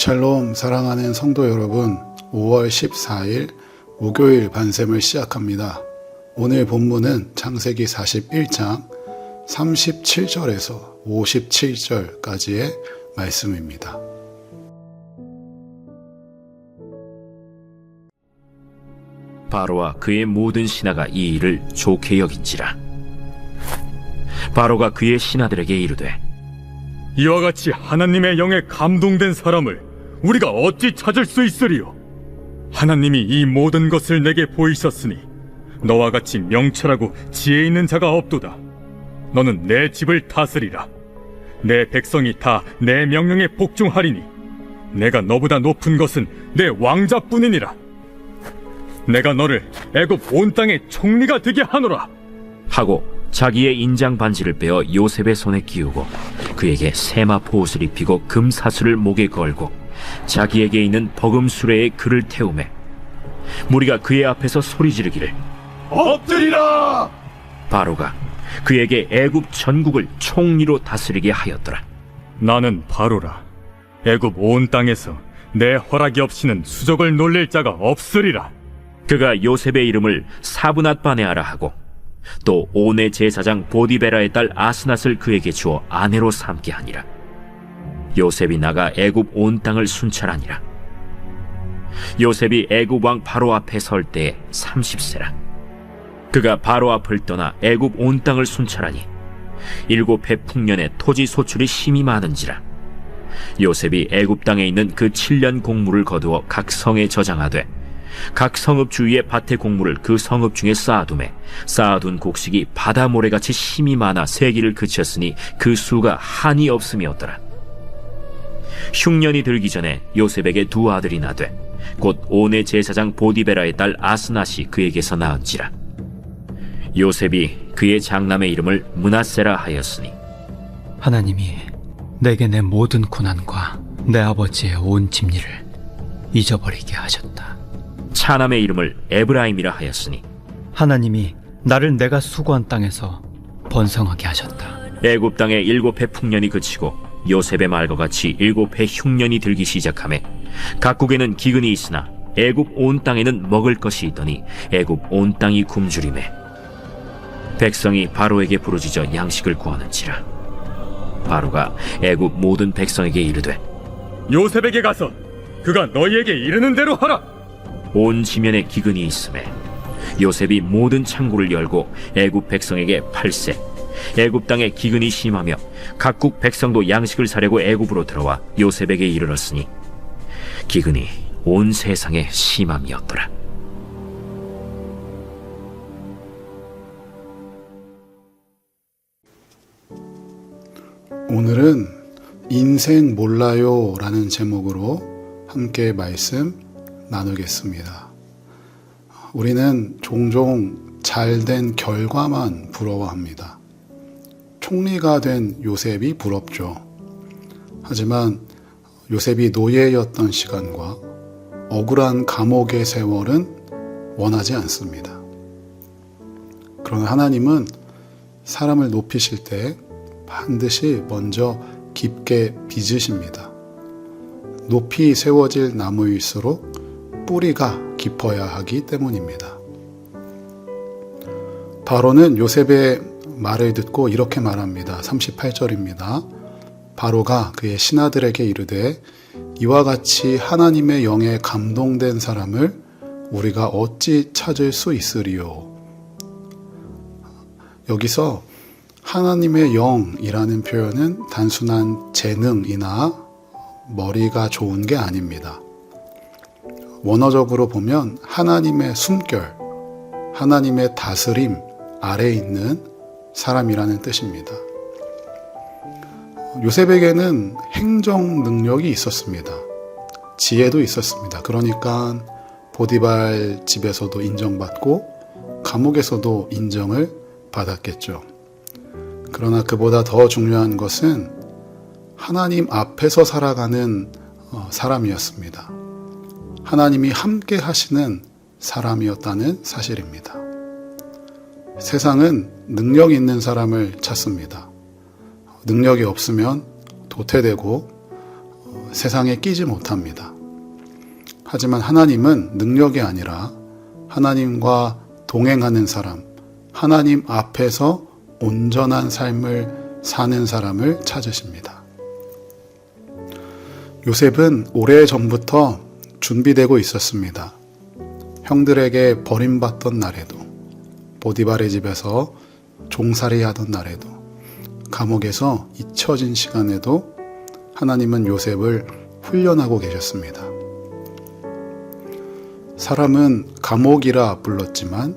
샬롬 사랑하는 성도 여러분, 5월 14일 목요일 반샘을 시작합니다. 오늘 본문은 창세기 41장 37절에서 57절까지의 말씀입니다. 바로와 그의 모든 신하가 이 일을 좋게 여긴지라. 바로가 그의 신하들에게 이르되, 이와 같이 하나님의 영에 감동된 사람을 우리가 어찌 찾을 수 있으리요? 하나님이 이 모든 것을 내게 보이셨으니 너와 같이 명철하고 지혜 있는 자가 없도다. 너는 내 집을 다스리라. 내 백성이 다 내 명령에 복종하리니 내가 너보다 높은 것은 내 왕자뿐이니라. 내가 너를 애굽 온 땅의 총리가 되게 하노라 하고 자기의 인장 반지를 빼어 요셉의 손에 끼우고 그에게 세마포 옷을 입히고 금사슬을 목에 걸고 자기에게 있는 버금 수레에 그를 태우매 무리가 그의 앞에서 소리 지르기를 엎드리라! 바로가 그에게 애굽 전국을 총리로 다스리게 하였더라. 나는 바로라. 애굽 온 땅에서 내 허락이 없이는 수족을 놀릴 자가 없으리라. 그가 요셉의 이름을 사브낫바네아라 하고 또 온의 제사장 보디베라의 딸 아스낫을 그에게 주어 아내로 삼게 하니라. 요셉이 나가 애굽 온 땅을 순찰하니라. 요셉이 애굽 왕 바로 앞에 설 때에 30세라. 그가 바로 앞을 떠나 애굽 온 땅을 순찰하니 7해 풍년에 토지 소출이 심히 많은지라. 요셉이 애굽 땅에 있는 그 7년 곡물을 거두어 각 성에 저장하되 각 성읍 주위의 밭의 곡물을 그 성읍 중에 쌓아두매 쌓아둔 곡식이 바다 모래같이 심이 많아 세기를 그쳤으니 그 수가 한이 없음이었더라. 흉년이 들기 전에 요셉에게 두 아들이 나되 곧 온의 제사장 보디베라의 딸 아스낫이 그에게서 낳은지라. 요셉이 그의 장남의 이름을 므낫세라 하였으니 하나님이 내게 내 모든 고난과 내 아버지의 온 집리를 잊어버리게 하셨다. 차남의 이름을 에브라임이라 하였으니 하나님이 나를 내가 수고한 땅에서 번성하게 하셨다. 애굽 땅에 7해 풍년이 그치고 요셉의 말과 같이 7해 흉년이 들기 시작하매 각국에는 기근이 있으나 애굽 온 땅에는 먹을 것이 있더니 애굽 온 땅이 굶주리매 백성이 바로에게 부르짖어 양식을 구하는지라. 바로가 애굽 모든 백성에게 이르되 요셉에게 가서 그가 너희에게 이르는 대로 하라. 온 지면에 기근이 있음에 요셉이 모든 창고를 열고 애굽 백성에게 팔세 애굽 땅에 기근이 심하며 각국 백성도 양식을 사려고 애굽으로 들어와 요셉에게 이르렀으니 기근이 온 세상에 심함이었더라. 오늘은 인생 몰라요 라는 제목으로 함께 말씀 나누겠습니다. 우리는 종종 잘된 결과만 부러워합니다. 총리가 된 요셉이 부럽죠. 하지만 요셉이 노예였던 시간과 억울한 감옥의 세월은 원하지 않습니다. 그러나 하나님은 사람을 높이실 때 반드시 먼저 깊게 빚으십니다. 높이 세워질 나무일수록 뿌리가 깊어야 하기 때문입니다. 바로는 요셉의 말을 듣고 이렇게 말합니다. 38절입니다. 바로가 그의 신하들에게 이르되 이와 같이 하나님의 영에 감동된 사람을 우리가 어찌 찾을 수 있으리요. 여기서 하나님의 영이라는 표현은 단순한 재능이나 머리가 좋은 게 아닙니다. 원어적으로 보면 하나님의 숨결, 하나님의 다스림 아래에 있는 사람이라는 뜻입니다. 요셉에게는 행정 능력이 있었습니다. 지혜도 있었습니다. 그러니까 보디발 집에서도 인정받고 감옥에서도 인정을 받았겠죠. 그러나 그보다 더 중요한 것은 하나님 앞에서 살아가는 사람이었습니다. 하나님이 함께 하시는 사람이었다는 사실입니다. 세상은 능력 있는 사람을 찾습니다. 능력이 없으면 도태되고 세상에 끼지 못합니다. 하지만 하나님은 능력이 아니라 하나님과 동행하는 사람, 하나님 앞에서 온전한 삶을 사는 사람을 찾으십니다. 요셉은 오래전부터 준비되고 있었습니다. 형들에게 버림받던 날에도, 보디발의 집에서 종살이 하던 날에도, 감옥에서 잊혀진 시간에도 하나님은 요셉을 훈련하고 계셨습니다. 사람은 감옥이라 불렀지만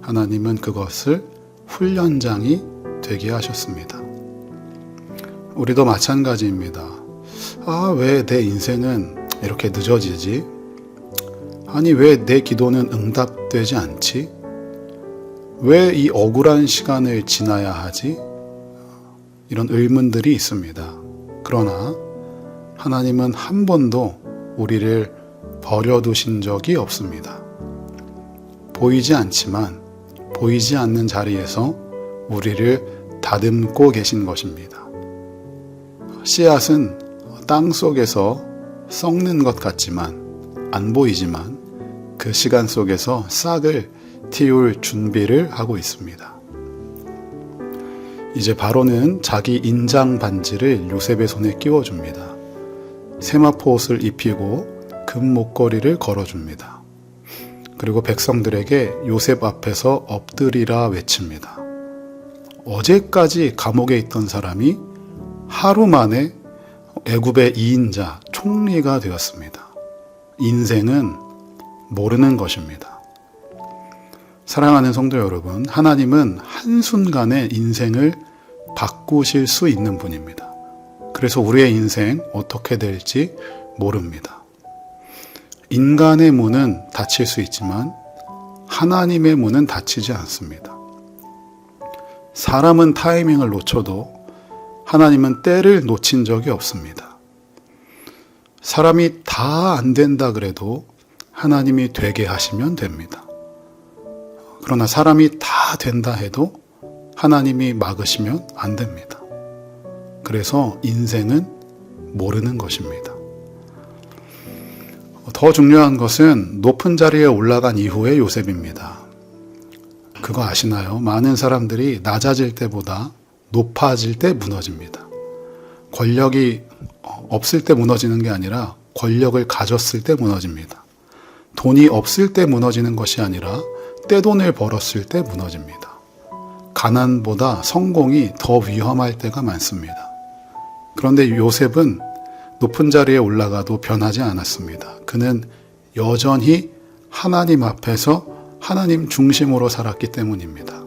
하나님은 그것을 훈련장이 되게 하셨습니다. 우리도 마찬가지입니다. 왜 내 인생은 이렇게 늦어지지? 아니, 왜 내 기도는 응답되지 않지? 왜 이 억울한 시간을 지나야 하지? 이런 의문들이 있습니다. 그러나 하나님은 한 번도 우리를 버려두신 적이 없습니다. 보이지 않지만 보이지 않는 자리에서 우리를 다듬고 계신 것입니다. 씨앗은 땅 속에서 썩는 것 같지만 안 보이지만 그 시간 속에서 싹을 틔울 준비를 하고 있습니다. 이제 바로는 자기 인장 반지를 요셉의 손에 끼워줍니다. 세마포 옷을 입히고 금 목걸이를 걸어줍니다. 그리고 백성들에게 요셉 앞에서 엎드리라 외칩니다. 어제까지 감옥에 있던 사람이 하루 만에 애굽의 2인자 총리가 되었습니다. 인생은 모르는 것입니다. 사랑하는 성도 여러분, 하나님은 한순간에 인생을 바꾸실 수 있는 분입니다. 그래서 우리의 인생 어떻게 될지 모릅니다. 인간의 문은 닫힐 수 있지만 하나님의 문은 닫히지 않습니다. 사람은 타이밍을 놓쳐도 하나님은 때를 놓친 적이 없습니다. 사람이 다 안 된다 그래도 하나님이 되게 하시면 됩니다. 그러나 사람이 다 된다 해도 하나님이 막으시면 안 됩니다. 그래서 인생은 모르는 것입니다. 더 중요한 것은 높은 자리에 올라간 이후의 요셉입니다. 그거 아시나요? 많은 사람들이 낮아질 때보다 높아질 때 무너집니다. 권력이 없을 때 무너지는 게 아니라 권력을 가졌을 때 무너집니다. 돈이 없을 때 무너지는 것이 아니라 떼돈을 벌었을 때 무너집니다. 가난보다 성공이 더 위험할 때가 많습니다. 그런데 요셉은 높은 자리에 올라가도 변하지 않았습니다. 그는 여전히 하나님 앞에서 하나님 중심으로 살았기 때문입니다.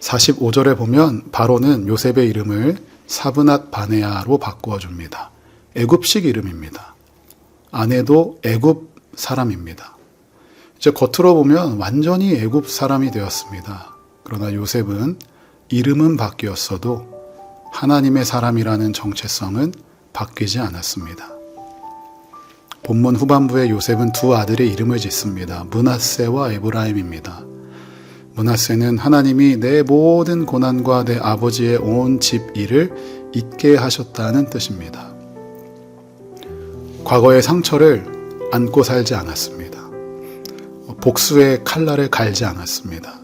45절에 보면 바로는 요셉의 이름을 사브낫 바네아로 바꾸어 줍니다. 애굽식 이름입니다. 아내도 애굽 사람입니다. 이제 겉으로 보면 완전히 애굽 사람이 되었습니다. 그러나 요셉은 이름은 바뀌었어도 하나님의 사람이라는 정체성은 바뀌지 않았습니다. 본문 후반부에 요셉은 두 아들의 이름을 짓습니다. 므낫세와 에브라임입니다. 므낫세는 하나님이 내 모든 고난과 내 아버지의 온 집 일을 잊게 하셨다는 뜻입니다. 과거의 상처를 안고 살지 않았습니다. 복수의 칼날을 갈지 않았습니다.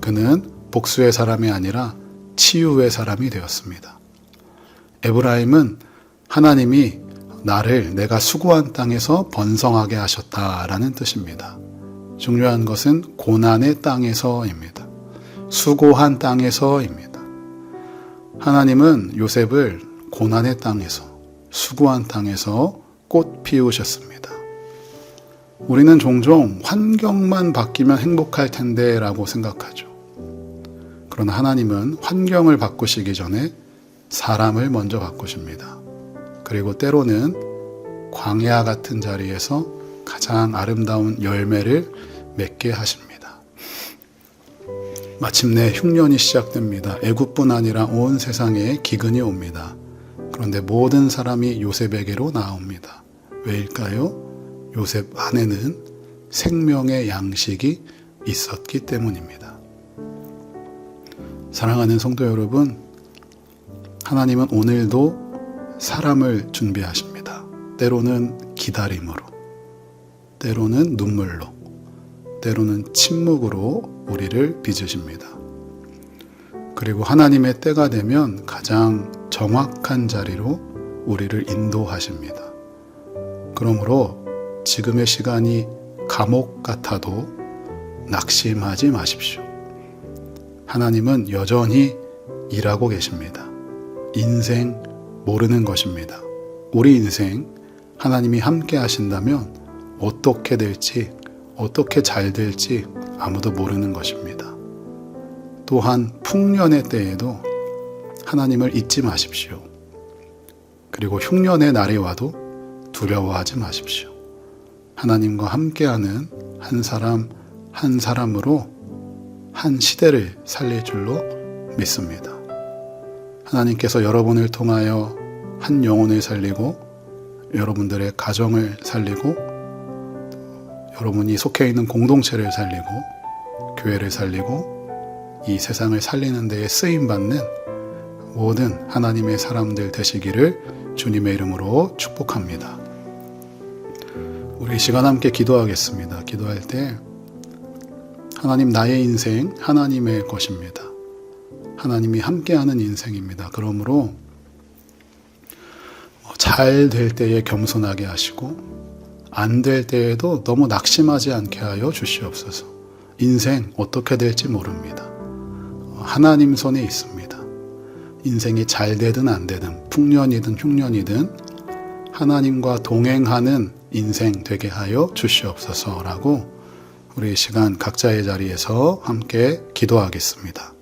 그는 복수의 사람이 아니라 치유의 사람이 되었습니다. 에브라임은 하나님이 나를 내가 수고한 땅에서 번성하게 하셨다라는 뜻입니다. 중요한 것은 고난의 땅에서입니다. 수고한 땅에서입니다. 하나님은 요셉을 고난의 땅에서, 수고한 땅에서 꽃 피우셨습니다. 우리는 종종 환경만 바뀌면 행복할 텐데 라고 생각하죠. 그러나 하나님은 환경을 바꾸시기 전에 사람을 먼저 바꾸십니다. 그리고 때로는 광야 같은 자리에서 가장 아름다운 열매를 맺게 하십니다. 마침내 흉년이 시작됩니다. 애굽뿐 아니라 온 세상에 기근이 옵니다. 그런데 모든 사람이 요셉에게로 나옵니다. 왜일까요? 요셉 안에는 생명의 양식이 있었기 때문입니다. 사랑하는 성도 여러분, 하나님은 오늘도 사람을 준비하십니다. 때로는 기다림으로, 때로는 눈물로, 때로는 침묵으로 우리를 빚으십니다. 그리고 하나님의 때가 되면 가장 정확한 자리로 우리를 인도하십니다. 그러므로 지금의 시간이 감옥 같아도 낙심하지 마십시오. 하나님은 여전히 일하고 계십니다. 인생 모르는 것입니다. 우리 인생 하나님이 함께 하신다면 어떻게 될지, 어떻게 잘 될지 아무도 모르는 것입니다. 또한 풍년의 때에도 하나님을 잊지 마십시오. 그리고 흉년의 날이 와도 두려워하지 마십시오. 하나님과 함께하는 한 사람 한 사람으로 한 시대를 살릴 줄로 믿습니다. 하나님께서 여러분을 통하여 한 영혼을 살리고 여러분들의 가정을 살리고 여러분이 속해 있는 공동체를 살리고 교회를 살리고 이 세상을 살리는 데에 쓰임받는 모든 하나님의 사람들 되시기를 주님의 이름으로 축복합니다. 우리 이 시간 함께 기도하겠습니다. 기도할 때 하나님, 나의 인생 하나님의 것입니다. 하나님이 함께하는 인생입니다. 그러므로 잘 될 때에 겸손하게 하시고 안 될 때에도 너무 낙심하지 않게 하여 주시옵소서. 인생 어떻게 될지 모릅니다. 하나님 손에 있습니다. 인생이 잘 되든 안 되든 풍년이든 흉년이든 하나님과 동행하는 인생 되게 하여 주시옵소서라고 우리 이 시간 각자의 자리에서 함께 기도하겠습니다.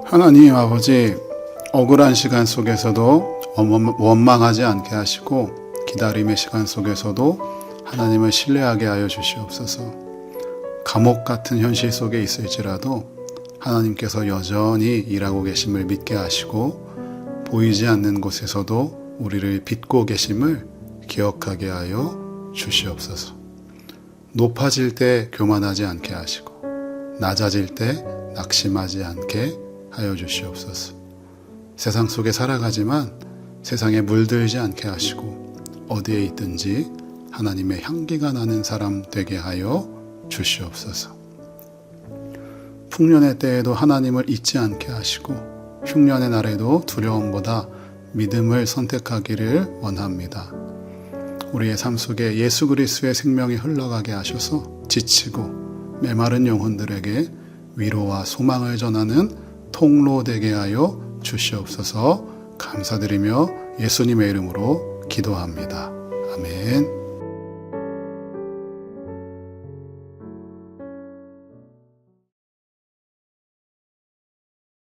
하나님 아버지, 억울한 시간 속에서도 원망하지 않게 하시고 기다림의 시간 속에서도 하나님을 신뢰하게 하여 주시옵소서. 감옥 같은 현실 속에 있을지라도 하나님께서 여전히 일하고 계심을 믿게 하시고 보이지 않는 곳에서도 우리를 빚고 계심을 기억하게 하여 주시옵소서. 높아질 때 교만하지 않게 하시고 낮아질 때 낙심하지 않게 하여 주시옵소서. 세상 속에 살아가지만 세상에 물들지 않게 하시고 어디에 있든지 하나님의 향기가 나는 사람 되게 하여 주시옵소서. 풍년의 때에도 하나님을 잊지 않게 하시고 흉년의 날에도 두려움보다 믿음을 선택하기를 원합니다. 우리의 삶 속에 예수 그리스도의 생명이 흘러가게 하셔서 지치고 메마른 영혼들에게 위로와 소망을 전하는 통로 되게 하여 주시옵소서. 감사드리며 예수님의 이름으로 기도합니다. 아멘.